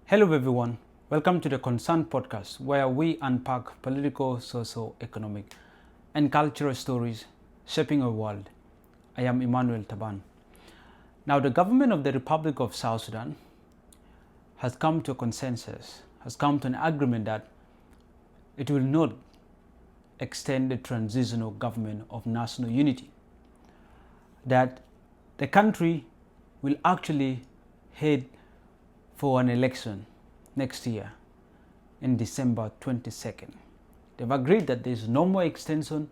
Hello everyone, welcome to the Concerned Podcast where we unpack political, socio-economic and cultural stories shaping our world. I am Emmanuel Taban. Now the government of the Republic of South Sudan has come to a consensus, has come to an agreement that it will not extend the transitional government of national unity, that the country will actually head for an election next year in December 22nd. They've agreed that there is no more extension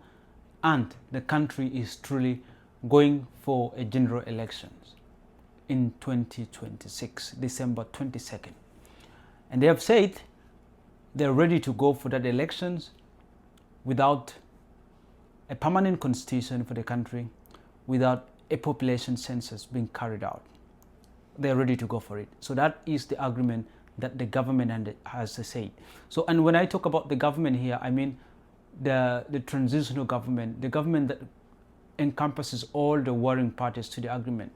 and the country is truly going for a general elections in 2026, December 22nd. And they have said they're ready to go for that elections without a permanent constitution for the country, without a population census being carried out. They're ready to go for it. So that is the agreement that the government has said. So, and when I talk about the government here, I mean the transitional government, the government that encompasses all the warring parties to the agreement.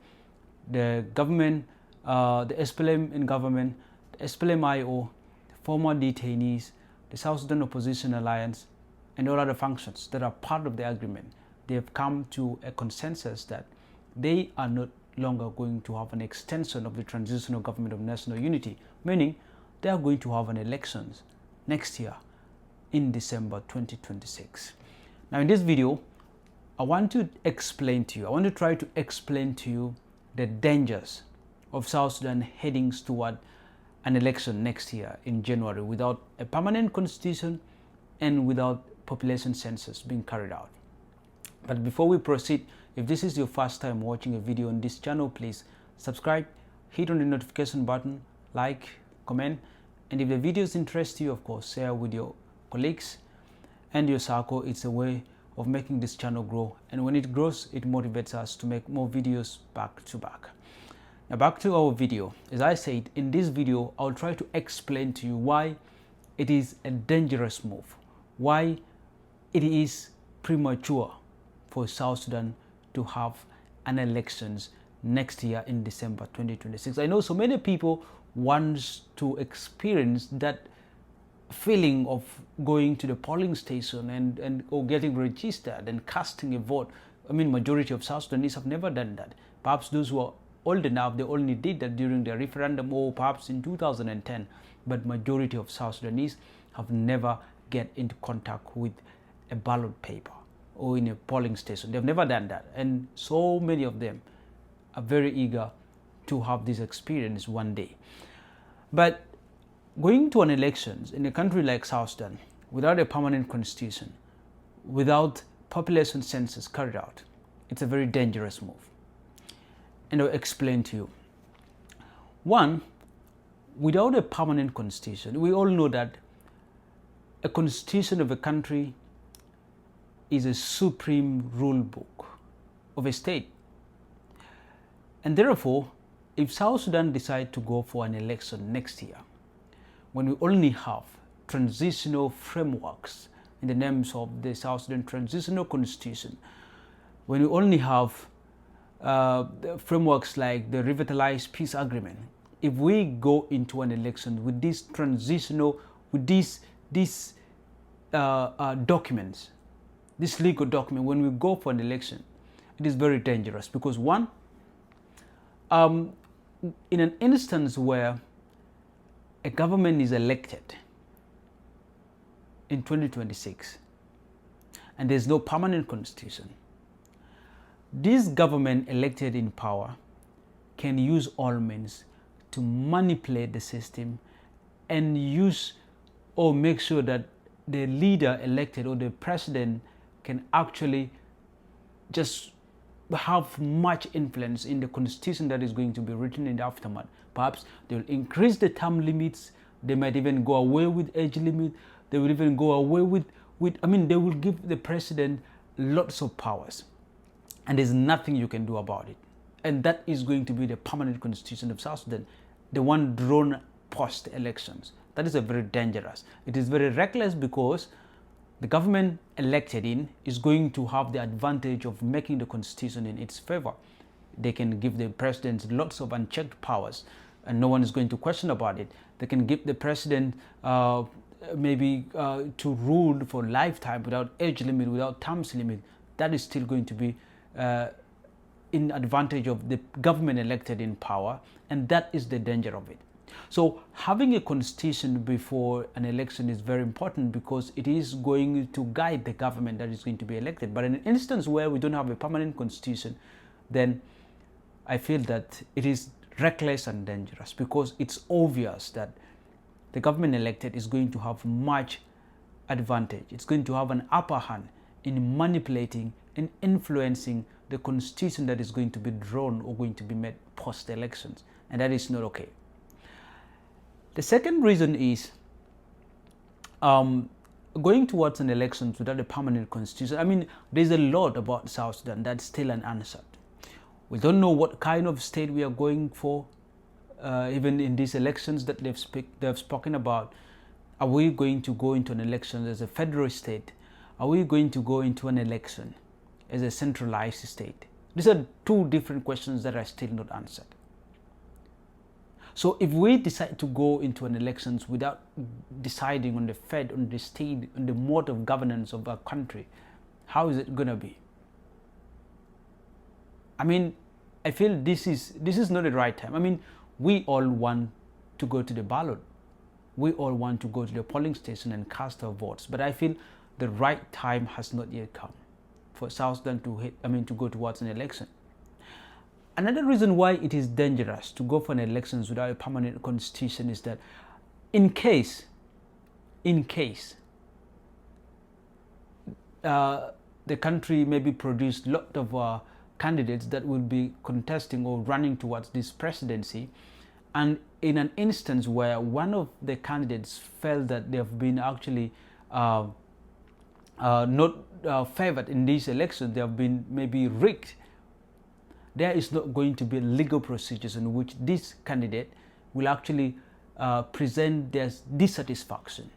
The government, the SPLM in government, the SPLM-IO, the former detainees, the South Sudan Opposition Alliance, and all other functions that are part of the agreement. They have come to a consensus that they are not longer going to have an extension of the transitional government of national unity, meaning they are going to have an elections next year in December 2026. Now in this video, I want to try to explain to you the dangers of South Sudan heading toward an election next year in January without a permanent constitution and without population census being carried out. But before we proceed, if this is your first time watching a video on this channel, please subscribe, hit on the notification button, like, comment, and if the videos interest you, of course, share with your colleagues and your circle. It's a way of making this channel grow, and when it grows, it motivates us to make more videos back to back. Now back to our video. As I said, in this video, I'll try to explain to you why it is a dangerous move, why it is premature for South Sudan to have an elections next year in December 2026. I know so many people want to experience that feeling of going to the polling station and or getting registered and casting a vote. I mean, majority of South Sudanese have never done that. Perhaps those who are old enough, they only did that during the referendum or perhaps in 2010. But majority of South Sudanese have never get into contact with a ballot paper or in a polling station. They've never done that. And so many of them are very eager to have this experience one day. But going to an elections in a country like South Sudan without a permanent constitution, without population census carried out, it's a very dangerous move. And I'll explain to you. One, without a permanent constitution, we all know that a constitution of a country is a supreme rule book of a state. And therefore, if South Sudan decide to go for an election next year, when we only have transitional frameworks in the names of the South Sudan Transitional Constitution, when we only have frameworks like the Revitalized Peace Agreement, if we go into an election with these transitional, with these documents, this legal document, when we go for an election, it is very dangerous because one, in an instance where a government is elected in 2026 and there's no permanent constitution, this government elected in power can use all means to manipulate the system and use or make sure that the leader elected or the president can actually just have much influence in the constitution that is going to be written in the aftermath. Perhaps they will increase the term limits. They might even go away with age limit. They will even go away with they will give the president lots of powers. And there's nothing you can do about it. And that is going to be the permanent constitution of South Sudan, the one drawn post-elections. That is a very dangerous. It is very reckless because the government elected in is going to have the advantage of making the constitution in its favor. They can give the president lots of unchecked powers and no one is going to question about it. They can give the president maybe to rule for lifetime without age limit, without terms limit. That is still going to be in advantage of the government elected in power, and that is the danger of it. So having a constitution before an election is very important because it is going to guide the government that is going to be elected. But in an instance where we don't have a permanent constitution, then I feel that it is reckless and dangerous, because it's obvious that the government elected is going to have much advantage. It's going to have an upper hand in manipulating and influencing the constitution that is going to be drawn or going to be made post-elections, and that is not okay. The second reason is going towards an election without a permanent constitution. I mean, there's a lot about South Sudan that's still unanswered. We don't know what kind of state we are going for, even in these elections that they've spoken about. Are we going to go into an election as a federal state? Are we going to go into an election as a centralized state? These are two different questions that are still not answered. So if we decide to go into an elections without deciding on the Fed, on the state, on the mode of governance of our country, how is it going to be? I mean, I feel this is not the right time. I mean, we all want to go to the ballot. We all want to go to the polling station and cast our votes. But I feel the right time has not yet come for South Sudan to go towards an election. Another reason why it is dangerous to go for an elections without a permanent constitution is that in case the country maybe produced a lot of candidates that will be contesting or running towards this presidency, and in an instance where one of the candidates felt that they have been actually not favored in these elections, they have been maybe rigged, there is not going to be legal procedures in which this candidate will actually present their dissatisfaction,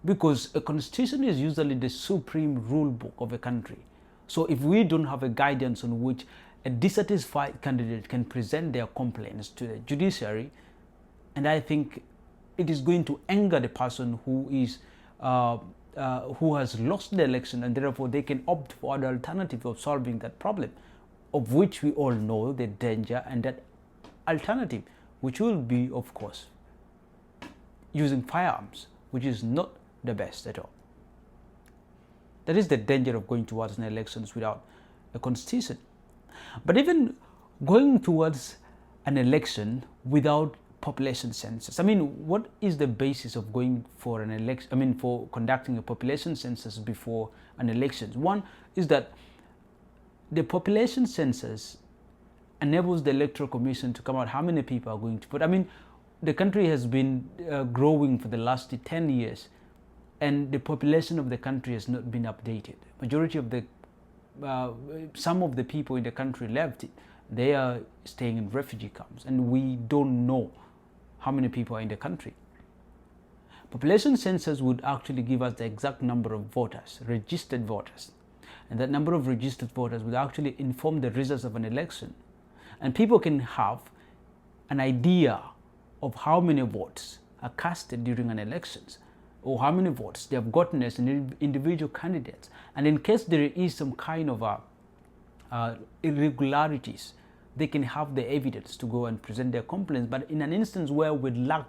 because a constitution is usually the supreme rule book of a country. So if we don't have a guidance on which a dissatisfied candidate can present their complaints to the judiciary, and I think it is going to anger the person who has lost the election, and therefore they can opt for other alternative of solving that problem, of which we all know the danger, and that alternative, which will be, of course, using firearms, which is not the best at all. That is the danger of going towards an elections without a constitution. But even going towards an election without population census, I mean, what is the basis of going for an election? I mean, for conducting a population census before an election? One is that the population census enables the Electoral Commission to come out how many people are going to vote. I mean, the country has been growing for the last 10 years, and the population of the country has not been updated. Majority of the, some of the people in the country left it. They are staying in refugee camps, and we don't know how many people are in the country. Population census would actually give us the exact number of voters, registered voters. And that number of registered voters will actually inform the results of an election. And people can have an idea of how many votes are casted during an elections, or how many votes they have gotten as an individual candidates. And in case there is some kind of irregularities, they can have the evidence to go and present their complaints. But in an instance where we lack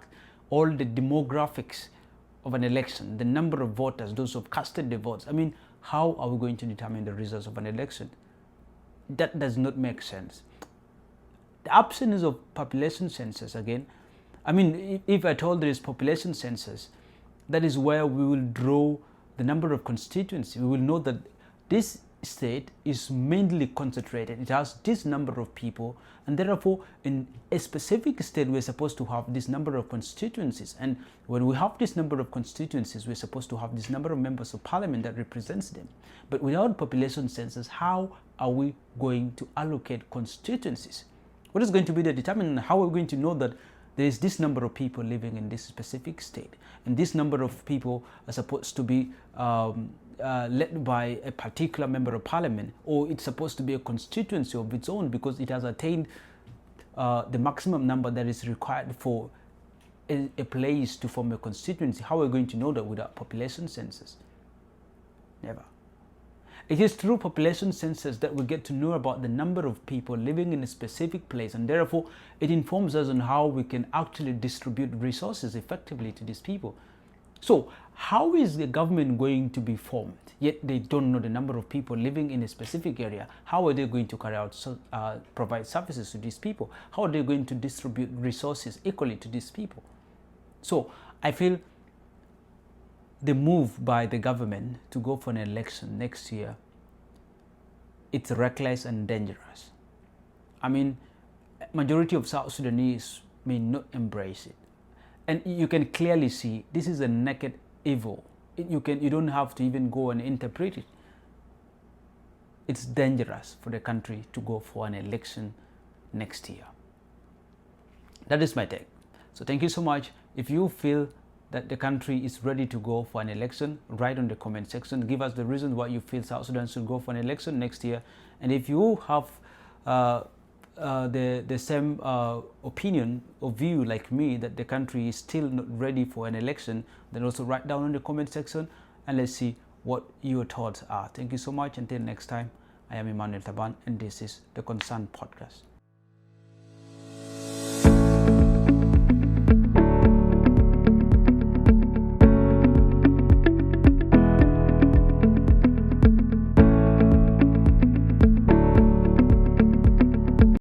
all the demographics of an election, the number of voters, those who have casted the votes, I mean, how are we going to determine the results of an election? That does not make sense. The absence of population census, again, I mean, if at all there is population census, that is where we will draw the number of constituencies. We will know that this state is mainly concentrated. It has this number of people, and therefore in a specific state we're supposed to have this number of constituencies, and when we have this number of constituencies we're supposed to have this number of members of parliament that represents them. But without population census, how are we going to allocate constituencies? What is going to be the determinant? How are we going to know that there is this number of people living in this specific state, and this number of people are supposed to be led by a particular member of parliament, or it's supposed to be a constituency of its own because it has attained the maximum number that is required for a place to form a constituency. How are we going to know that without population census? Never. It is through population census that we get to know about the number of people living in a specific place, and therefore it informs us on how we can actually distribute resources effectively to these people. So how is the government going to be formed, yet they don't know the number of people living in a specific area? How are they going to carry out, provide services to these people? How are they going to distribute resources equally to these people? So I feel the move by the government to go for an election next year, it's reckless and dangerous. I mean, majority of South Sudanese may not embrace it. And you can clearly see this is a naked evil. You don't have to even go and interpret it. It's dangerous for the country to go for an election next year. That is my take. So thank you so much. If you feel that the country is ready to go for an election, write on the comment section. Give us the reason why you feel South Sudan should go for an election next year. And if you have the same opinion or view like me, that the country is still not ready for an election, then also write down in the comment section and let's see what your thoughts are. Thank you so much. Until next time, I am Emmanuel Taban and this is the Concerned Podcast.